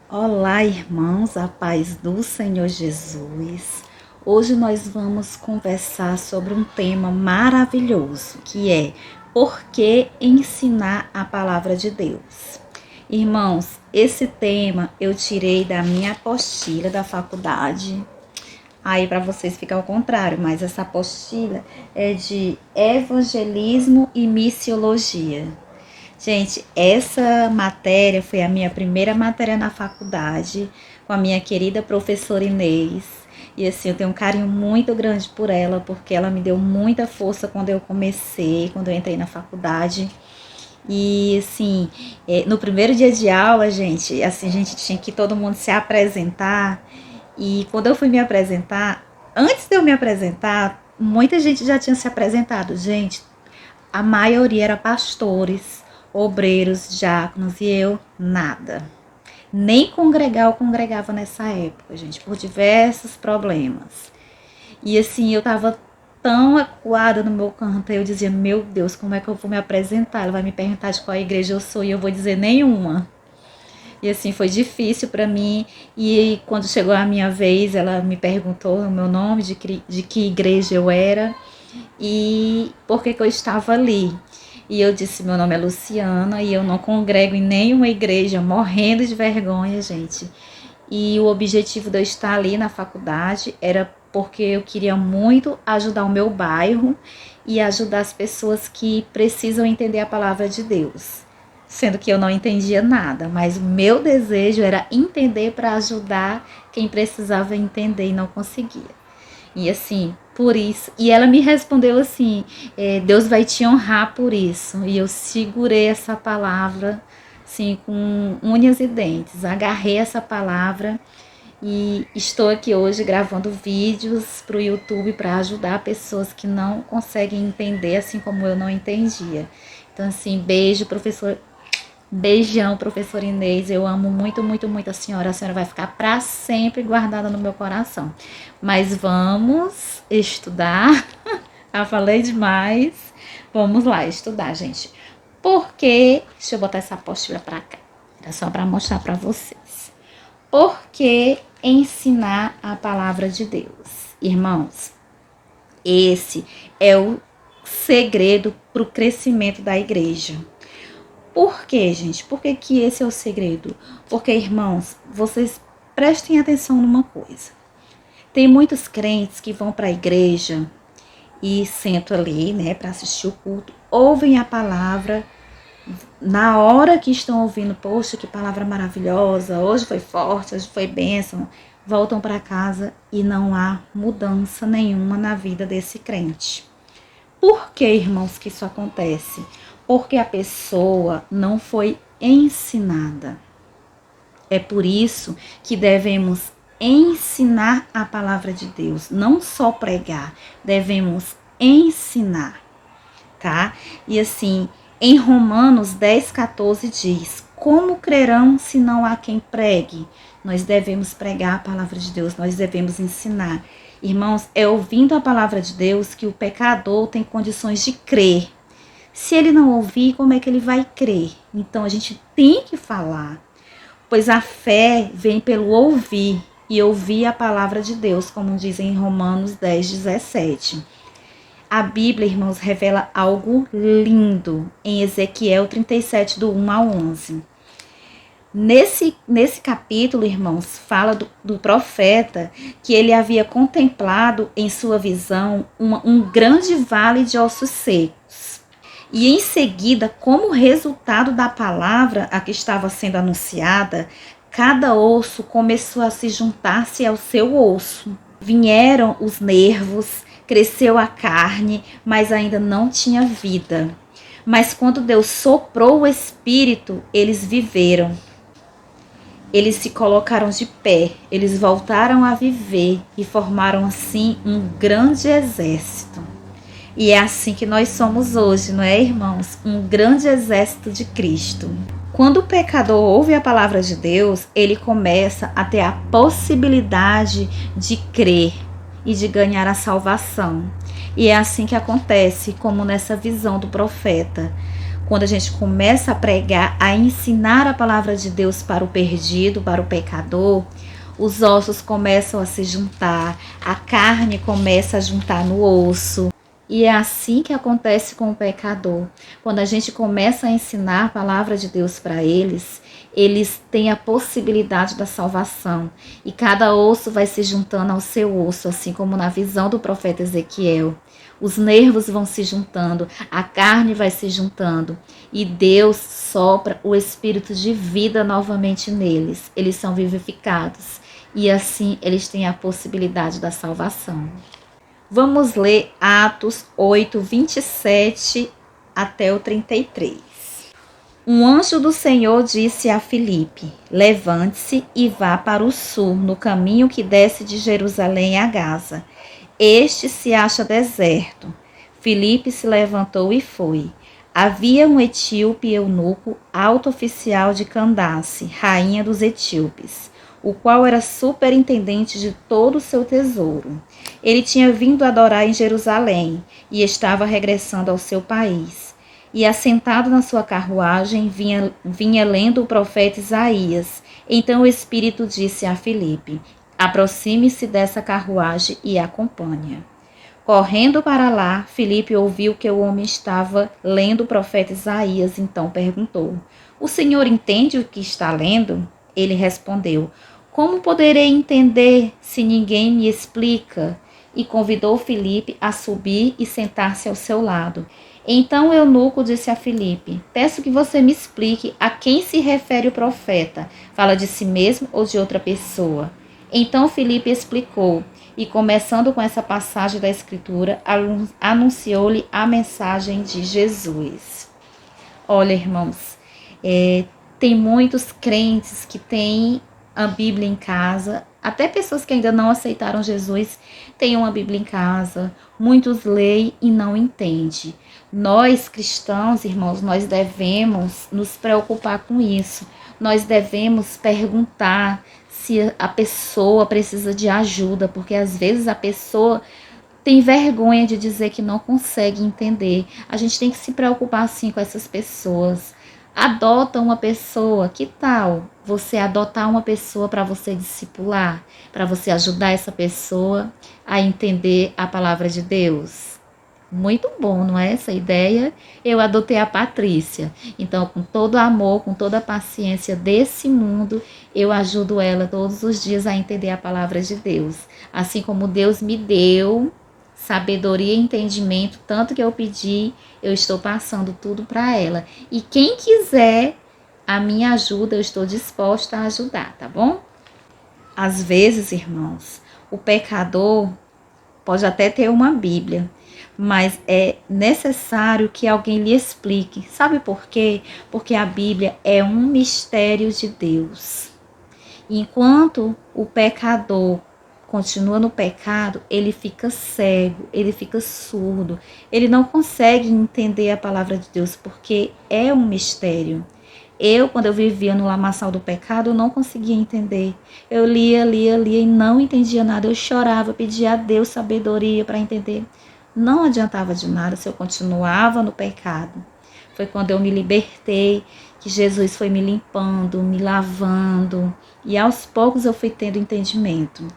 Olá, irmãos, a paz do Senhor Jesus. Hoje nós vamos conversar sobre um tema maravilhoso, que é por que ensinar a palavra de Deus. Irmãos, esse tema eu tirei da minha apostila da faculdade. Aí para vocês fica ao contrário, mas essa apostila é de evangelismo e missiologia. Gente, essa matéria foi a minha primeira matéria na faculdade, com a minha querida professora Inês. E assim, eu tenho um carinho muito grande por ela, porque ela me deu muita força quando eu comecei, quando eu entrei na faculdade. E assim, no primeiro dia de aula, gente, assim, a gente tinha que todo mundo se apresentar. E quando eu fui me apresentar, antes de eu me apresentar, muita gente já tinha se apresentado. Gente, a maioria era pastores, obreiros, diáconos e eu nada. Nem congregar eu congregava nessa época, gente, por diversos problemas. E assim, eu tava tão acuada no meu canto, eu dizia, meu Deus, como é que eu vou me apresentar? Ela vai me perguntar de qual igreja eu sou e eu vou dizer nenhuma. E assim, foi difícil para mim. E quando chegou a minha vez, ela me perguntou o meu nome, de que igreja eu era e por que eu estava ali. E eu disse, meu nome é Luciana e eu não congrego em nenhuma igreja, morrendo de vergonha, gente. E o objetivo de eu estar ali na faculdade era porque eu queria muito ajudar o meu bairro e ajudar as pessoas que precisam entender a palavra de Deus. Sendo que eu não entendia nada, mas o meu desejo era entender para ajudar quem precisava entender e não conseguia. E assim, por isso. E ela me respondeu assim: Deus vai te honrar por isso. E eu segurei essa palavra, assim, com unhas e dentes. Agarrei essa palavra e estou aqui hoje gravando vídeos para o YouTube para ajudar pessoas que não conseguem entender, assim como eu não entendia. Então, assim, beijo, professor. Beijão, professora Inês. Eu amo muito, muito, muito a senhora. A senhora vai ficar para sempre guardada no meu coração. Mas vamos estudar. Já falei demais. Vamos lá estudar, gente. Porque, deixa eu botar essa apostila para cá. Era só para mostrar para vocês. Por que ensinar a palavra de Deus? Irmãos, esse é o segredo para o crescimento da igreja. Por quê, gente? Por que que esse é o segredo? Porque, irmãos, vocês prestem atenção numa coisa. Tem muitos crentes que vão para a igreja e sentam ali, né, para assistir o culto, ouvem a palavra, na hora que estão ouvindo, poxa, que palavra maravilhosa, hoje foi forte, hoje foi bênção, voltam para casa e não há mudança nenhuma na vida desse crente. Por que, irmãos, que isso acontece? Porque a pessoa não foi ensinada. É por isso que devemos ensinar a palavra de Deus, não só pregar, devemos ensinar, tá? E assim, em Romanos 10:14 diz: como crerão se não há quem pregue? Nós devemos pregar a palavra de Deus, nós devemos ensinar. Irmãos, é ouvindo a palavra de Deus que o pecador tem condições de crer. Se ele não ouvir, como é que ele vai crer? Então a gente tem que falar, pois a fé vem pelo ouvir e ouvir a palavra de Deus, como dizem em Romanos 10:17. A Bíblia, irmãos, revela algo lindo em Ezequiel 37, do 1 ao 11. Nesse capítulo, irmãos, fala do profeta que ele havia contemplado em sua visão um grande vale de ossos secos. E em seguida, como resultado da palavra a que estava sendo anunciada, cada osso começou a se juntar-se ao seu osso. Vieram os nervos, cresceu a carne, mas ainda não tinha vida. Mas quando Deus soprou o Espírito, eles viveram. Eles se colocaram de pé, eles voltaram a viver e formaram assim um grande exército. E é assim que nós somos hoje, não é, irmãos? Um grande exército de Cristo. Quando o pecador ouve a palavra de Deus, ele começa a ter a possibilidade de crer e de ganhar a salvação. E é assim que acontece, como nessa visão do profeta. quando a gente começa a pregar, a ensinar a palavra de Deus para o perdido, para o pecador, os ossos começam a se juntar, a carne começa a juntar no osso. E é assim que acontece com o pecador. Quando a gente começa a ensinar a palavra de Deus para eles, eles têm a possibilidade da salvação. E cada osso vai se juntando ao seu osso, assim como na visão do profeta Ezequiel. Os nervos vão se juntando, a carne vai se juntando. E Deus sopra o espírito de vida novamente neles. Eles são vivificados. E assim eles têm a possibilidade da salvação. Vamos ler Atos 8, 27 até o 33. Um anjo do Senhor disse a Filipe: levante-se e vá para o sul, no caminho que desce de Jerusalém a Gaza. Este se acha deserto. Filipe se levantou e foi. Havia um etíope eunuco, alto oficial de Candace, rainha dos etíopes, o qual era superintendente de todo o seu tesouro. Ele tinha vindo adorar em Jerusalém e estava regressando ao seu país. E assentado na sua carruagem, vinha lendo o profeta Isaías. Então o Espírito disse a Filipe: aproxime-se dessa carruagem e acompanhe-a. Correndo para lá, Filipe ouviu que o homem estava lendo o profeta Isaías, então perguntou: o senhor entende o que está lendo? Ele respondeu: como poderei entender se ninguém me explica? E convidou Filipe a subir e sentar-se ao seu lado. Então o eunuco disse a Filipe: peço que você me explique a quem se refere o profeta. Fala de si mesmo ou de outra pessoa? Então Filipe explicou, e começando com essa passagem da Escritura, anunciou-lhe a mensagem de Jesus. Olha, irmãos, tem muitos crentes que têm a Bíblia em casa, até pessoas que ainda não aceitaram Jesus têm uma Bíblia em casa, muitos leem e não entendem. Nós cristãos, irmãos, nós devemos nos preocupar com isso, nós devemos perguntar se a pessoa precisa de ajuda, porque às vezes a pessoa tem vergonha de dizer que não consegue entender. A gente tem que se preocupar sim com essas pessoas. Adota uma pessoa, que tal você adotar uma pessoa para você discipular, para você ajudar essa pessoa a entender a palavra de Deus? Muito bom, não é essa ideia? Eu adotei a Patrícia. Então, com todo amor, com toda a paciência desse mundo, eu ajudo ela todos os dias a entender a palavra de Deus. Assim como Deus me deu sabedoria e entendimento, tanto que eu pedi, eu estou passando tudo para ela. E quem quiser a minha ajuda, eu estou disposta a ajudar, tá bom? Às vezes, irmãos, o pecador pode até ter uma Bíblia, mas é necessário que alguém lhe explique. Sabe por quê? Porque a Bíblia é um mistério de Deus. Enquanto o pecador continua no pecado, ele fica cego, ele fica surdo, ele não consegue entender a palavra de Deus, porque é um mistério. Quando eu vivia no lamaçal do pecado, eu não conseguia entender. Eu lia e não entendia nada. Eu chorava, pedia a Deus sabedoria para entender. Não adiantava de nada se eu continuava no pecado. Foi quando eu me libertei, que Jesus foi me limpando, me lavando, e aos poucos eu fui tendo entendimento.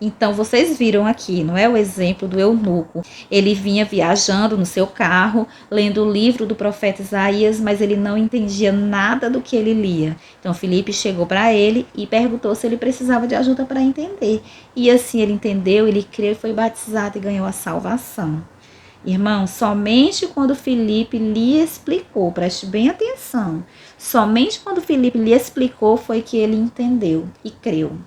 Então, vocês viram aqui, não é, o exemplo do eunuco. Ele vinha viajando no seu carro, lendo o livro do profeta Isaías, mas ele não entendia nada do que ele lia. Então, Filipe chegou para ele e perguntou se ele precisava de ajuda para entender. E assim ele entendeu, ele creu, foi batizado e ganhou a salvação. Irmão, somente quando Filipe lhe explicou, preste bem atenção, somente quando Filipe lhe explicou foi que ele entendeu e creu.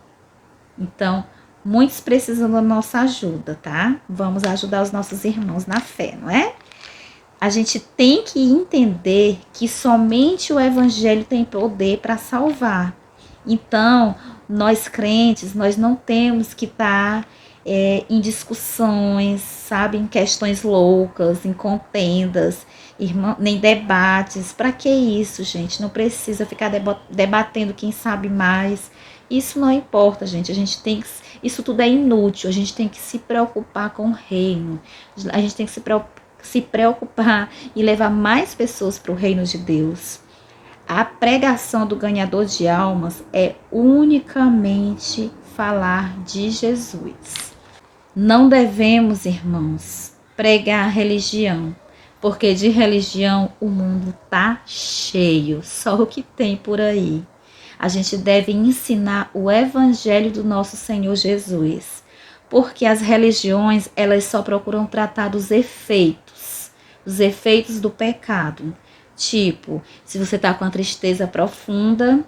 Então, muitos precisam da nossa ajuda, tá? Vamos ajudar os nossos irmãos na fé, não é? A gente tem que entender que somente o Evangelho tem poder para salvar. Então, nós crentes, nós não temos que estar em discussões, sabe? Em questões loucas, em contendas, nem debates. Para que isso, gente? Não precisa ficar debatendo quem sabe mais. Isso não importa, gente. A gente tem que... Isso tudo é inútil. A gente tem que se preocupar com o reino. A gente tem que se preocupar e levar mais pessoas para o reino de Deus. A pregação do ganhador de almas é unicamente falar de Jesus. Não devemos, irmãos, pregar religião, porque de religião o mundo tá cheio, só o que tem por aí. A gente deve ensinar o evangelho do nosso Senhor Jesus, porque as religiões, elas só procuram tratar dos efeitos do pecado. Tipo, se você tá com uma tristeza profunda,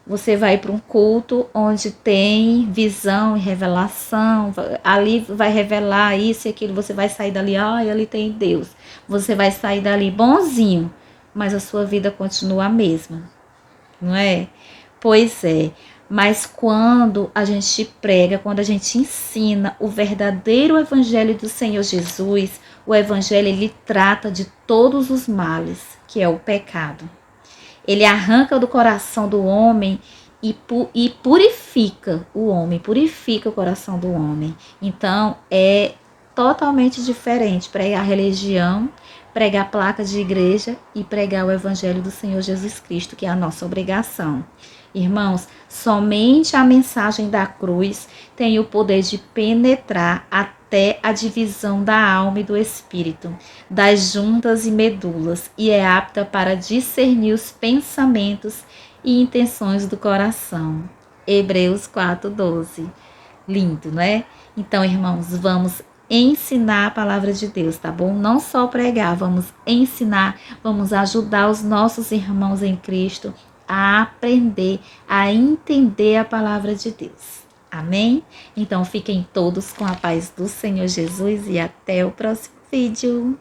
você vai para um culto onde tem visão e revelação, ali vai revelar isso e aquilo, você vai sair dali, ali tem Deus. Você vai sair dali bonzinho, mas a sua vida continua a mesma, não é? Pois é, mas quando a gente prega, quando a gente ensina o verdadeiro evangelho do Senhor Jesus, o evangelho ele trata de todos os males, que é o pecado. Ele arranca do coração do homem e purifica o homem, purifica o coração do homem. Então, é totalmente diferente pregar religião, pregar placa de igreja e pregar o evangelho do Senhor Jesus Cristo, que é a nossa obrigação. Irmãos, somente a mensagem da cruz tem o poder de penetrar até a divisão da alma e do espírito, das juntas e medulas, e é apta para discernir os pensamentos e intenções do coração. Hebreus 4:12. Lindo, né? Então, irmãos, vamos ensinar a palavra de Deus, tá bom? Não só pregar, vamos ensinar, vamos ajudar os nossos irmãos em Cristo a aprender, a entender a palavra de Deus. Amém? Então fiquem todos com a paz do Senhor Jesus e até o próximo vídeo.